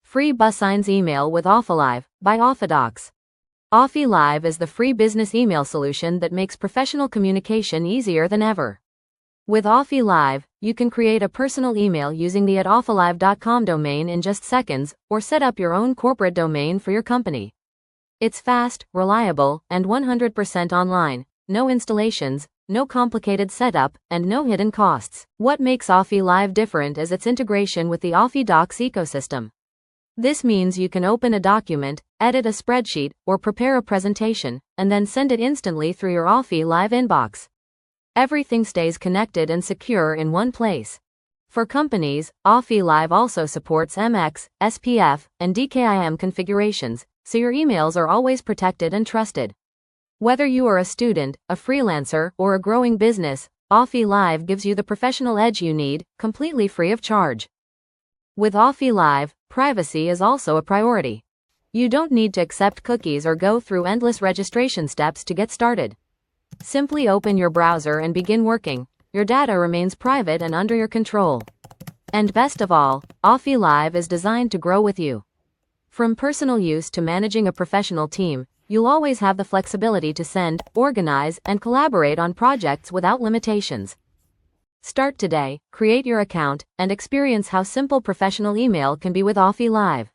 Free BuzzSigns Email with OffiLive by OffiDocs. OffiLive is the free business email solution that makes professional communication easier than ever. With OffiLive, you can create a personal email using the @offilive.com domain in just seconds, or set up your own corporate domain for your company. It's fast, reliable, and 100% online. No installations, no complicated setup, and no hidden costs. What makes OffiLive different is its integration with the OffiDocs ecosystem. This means you can open a document, edit a spreadsheet, or prepare a presentation, and then send it instantly through your OffiLive inbox. Everything stays connected and secure in one place. For companies, OffiLive also supports MX, SPF, and DKIM configurations, so your emails are always protected and trusted. Whether you are a student, a freelancer, or a growing business, OffiLive gives you the professional edge you need, completely free of charge. With OffiLive, privacy is also a priority. You don't need to accept cookies or go through endless registration steps to get started. Simply open your browser and begin working. Your data remains private and under your control. And best of all, OffiLive is designed to grow with you. From personal use to managing a professional team, you'll always have the flexibility to send, organize, and collaborate on projects without limitations. Start today, create your account, and experience how simple professional email can be with OffiLive.